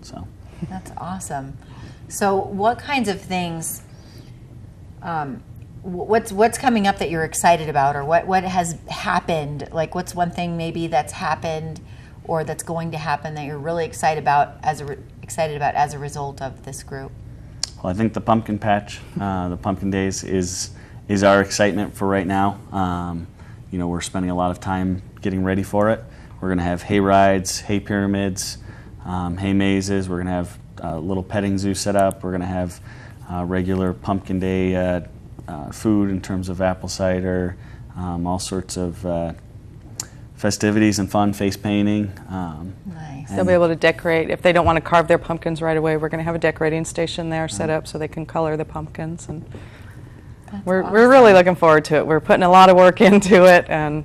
So that's awesome. So what kinds of things, what's coming up that you're excited about, or what has happened? Like, what's one thing maybe that's happened or that's going to happen that you're really excited about as a result of this group? Well, I think the pumpkin patch, the pumpkin days is our excitement for right now. You know, we're spending a lot of time getting ready for it. We're going to have hay rides, hay pyramids, hay mazes. We're going to have a little petting zoo set up. We're going to have regular pumpkin day food in terms of apple cider, all sorts of festivities and fun, face painting. Nice. They'll be able to decorate. If they don't want to carve their pumpkins right away, we're going to have a decorating station there set up so they can color the pumpkins. And we're really looking forward to it. We're putting a lot of work into it, and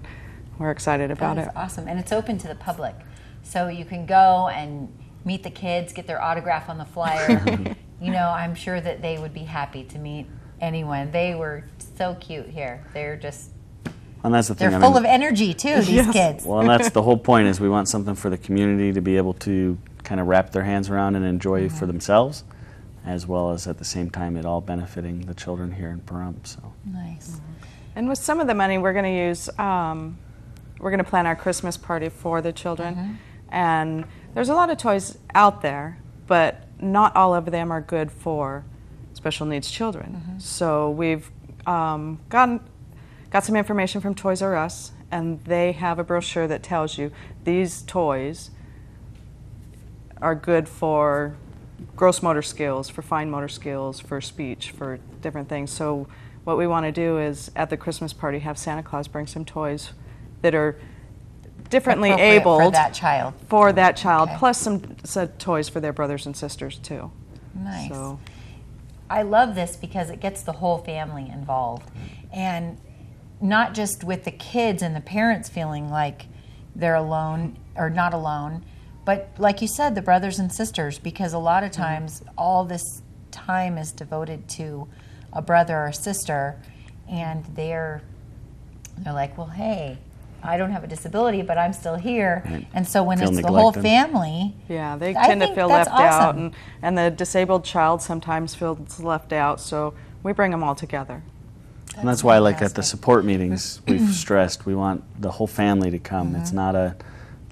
we're excited about it. That's awesome. And it's open to the public. So you can go and meet the kids, get their autograph on the flyer. You know, I'm sure that they would be happy to meet anyone. They were so cute here. They're just, and that's the thing. they're full of energy too, these kids. Well, and that's the whole point, is we want something for the community to be able to kind of wrap their hands around and enjoy for themselves, as well as at the same time it all benefiting the children here in Pahrump. So Nice. And with some of the money, we're going to use, we're going to plan our Christmas party for the children. And there's a lot of toys out there, but not all of them are good for special needs children. So we've got some information from Toys R Us, and they have a brochure that tells you these toys are good for gross motor skills, for fine motor skills, for speech, for different things. So what we want to do is at the Christmas party have Santa Claus bring some toys that are differently abled for that child. Okay. Plus some toys for their brothers and sisters too. Nice. So I love this because it gets the whole family involved, and not just with the kids and the parents feeling like they're alone or not alone, but like you said, the brothers and sisters, because a lot of times all this time is devoted to a brother or sister, and they're like, well, hey, I don't have a disability, but I'm still here. Right. And so when it's the whole family, they tend to feel left out, and the disabled child sometimes feels left out, so we bring them all together. And that's why, like at the support meetings, we've stressed we want the whole family to come. It's not a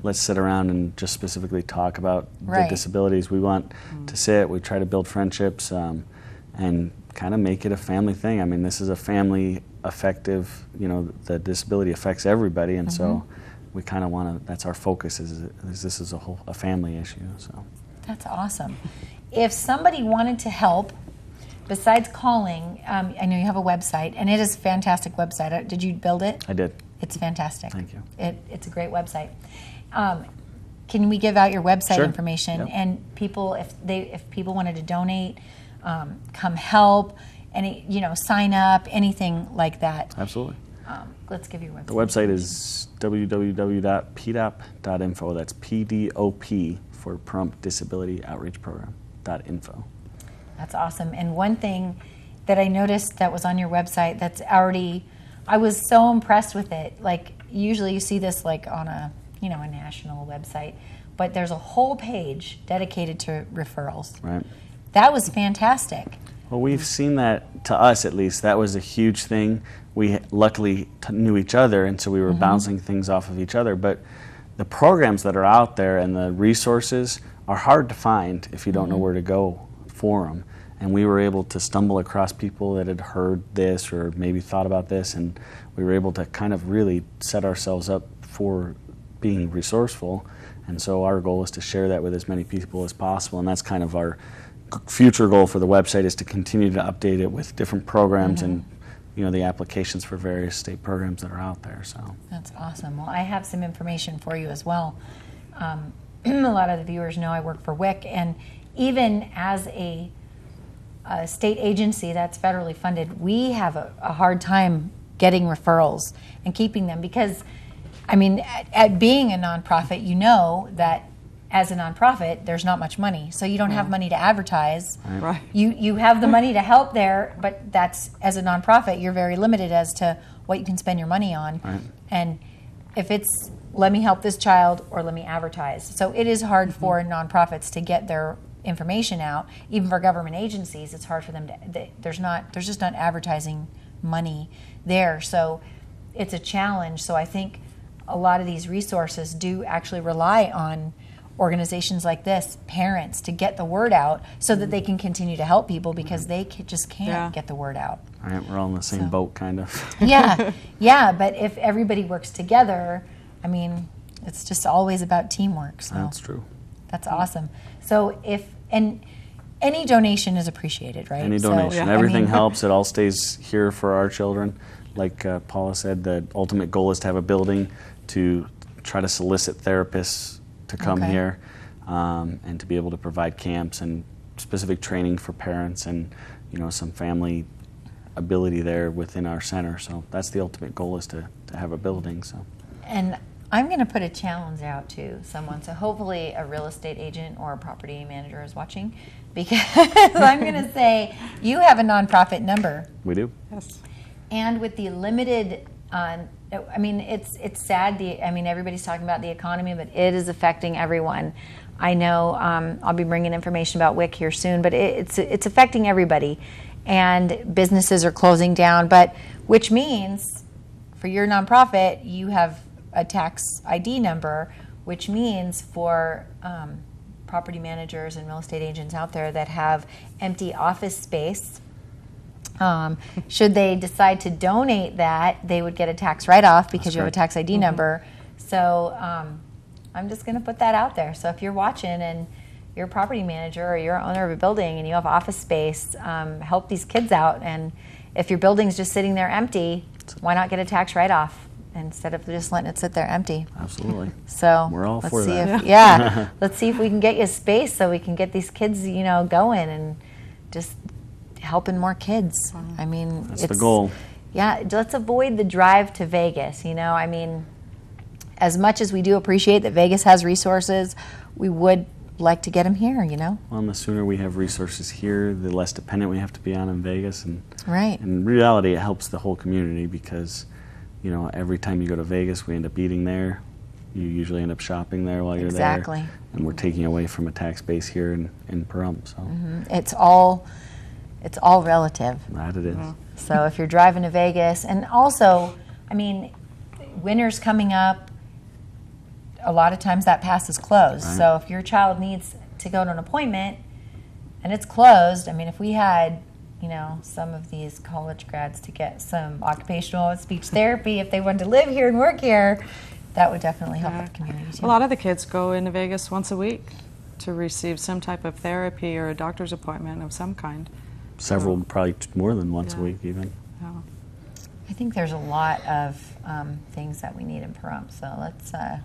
let's sit around and just specifically talk about the disabilities. We want to sit, we try to build friendships, and kind of make it a family thing. I mean, this is a family effective, you know, the disability affects everybody, and so we kind of want to, that's our focus, is this is a family issue. So that's awesome. If somebody wanted to help, besides calling, I know you have a website, and it is a fantastic website. Did you build it? I did. It's fantastic. Thank you. It's a great website. Can we give out your website information? Yep. And people, if people wanted to donate, come help, sign up, anything like that. Absolutely. Let's give your website. The website is www.pdop.info. That's PDOP for Pahrump Disability Outreach Program.info. That's awesome. And one thing that I noticed that was on your website that's already, I was so impressed with it. Like, usually you see this like on a national website, but there's a whole page dedicated to referrals. Right. That was fantastic. Well, we've seen that, to us at least, that was a huge thing. We luckily knew each other, and so we were bouncing things off of each other. But the programs that are out there and the resources are hard to find if you don't know where to go for them. And we were able to stumble across people that had heard this or maybe thought about this, and we were able to kind of really set ourselves up for being resourceful. And so our goal is to share that with as many people as possible, and that's kind of our future goal for the website, is to continue to update it with different programs and the applications for various state programs that are out there. So that's awesome. Well, I have some information for you as well. A lot of the viewers know I work for WIC, and even as a state agency that's federally funded, we have a hard time getting referrals and keeping them, because I mean, at being a nonprofit, you know that as a nonprofit, there's not much money, so you don't have money to advertise. Right. You have the money to help there, but that's, as a nonprofit, you're very limited as to what you can spend your money on. Right. And if it's let me help this child or let me advertise. So it is hard for nonprofits to get their information out. Even for government agencies, it's hard for them to, there's just not advertising money there. So it's a challenge. So I think a lot of these resources do actually rely on organizations like this, parents, to get the word out so that they can continue to help people, because they just can't get the word out. All right, we're all in the same boat, kind of. Yeah, but if everybody works together, I mean, it's just always about teamwork. So that's true. That's awesome. So any donation is appreciated, right? Any donation, everything helps. It all stays here for our children. Like Paula said, the ultimate goal is to have a building to try to solicit therapists to come here, and to be able to provide camps and specific training for parents, and some family ability there within our center. So that's the ultimate goal, is to have a building. So. And I'm going to put a challenge out to someone. So hopefully a real estate agent or a property manager is watching, because I'm going to say you have a nonprofit number. We do. Yes. And with the limited, I mean, it's sad. Everybody's talking about the economy, but it is affecting everyone. I know I'll be bringing information about WIC here soon, but it's affecting everybody. And businesses are closing down, which means for your nonprofit, you have a tax ID number, which means for property managers and real estate agents out there that have empty office space, should they decide to donate that, they would get a tax write-off because you have a tax ID number. So I'm just going to put that out there. So if you're watching and you're a property manager or you're an owner of a building and you have office space, help these kids out. And if your building's just sitting there empty, why not get a tax write-off instead of just letting it sit there empty? Absolutely. So we're all for that. Let's see if we can get you space so we can get these kids, going and just helping more kids. I mean, that's the goal. Yeah, let's avoid the drive to Vegas. As much as we do appreciate that Vegas has resources, we would like to get them here. Well, and the sooner we have resources here, the less dependent we have to be on in Vegas. And right. In reality, it helps the whole community, because every time you go to Vegas, we end up eating there. You usually end up shopping there while you're there. And we're taking away from a tax base here in Pahrump. So it's all relative. That it is. So if you're driving to Vegas, and also, winter's coming up, a lot of times that pass is closed. Right. So if your child needs to go to an appointment and it's closed, if we had, some of these college grads to get some occupational speech therapy, if they wanted to live here and work here, that would definitely help the community too. A lot of the kids go into Vegas once a week to receive some type of therapy or a doctor's appointment of some kind. Several, probably more than once a week even. Yeah. I think there's a lot of things that we need in Pahrump, so let's, I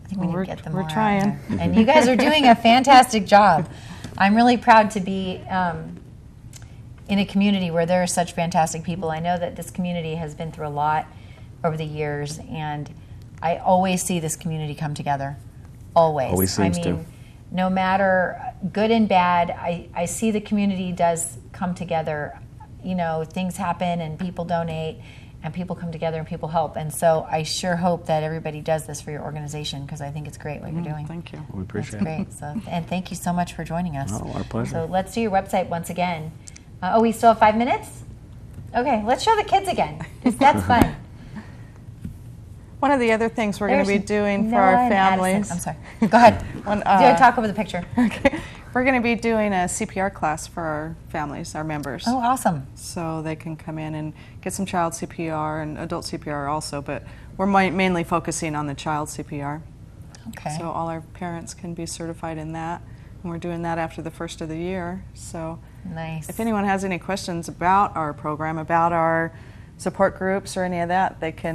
think we need to get them more out trying. there. And you guys are doing a fantastic job. I'm really proud to be in a community where there are such fantastic people. I know that this community has been through a lot over the years, and I always see this community come together. Always. Always seems to. No matter good and bad, I see the community does come together. Things happen and people donate and people come together and people help. And so I sure hope that everybody does this for your organization, because I think it's great what you're doing. Thank you. We appreciate it. That's great. And thank you so much for joining us. Oh, our pleasure. So let's do your website once again. We still have 5 minutes? Okay, let's show the kids again. That's fun. One of the other things we're going to be doing for our families. I'm sorry. Go ahead. Talk over the picture. Okay. We're going to be doing a CPR class for our families, our members. Oh, awesome. So they can come in and get some child CPR and adult CPR also, but we're mainly focusing on the child CPR. Okay. So all our parents can be certified in that, and we're doing that after the first of the year. So nice. If anyone has any questions about our program, about our support groups or any of that, they can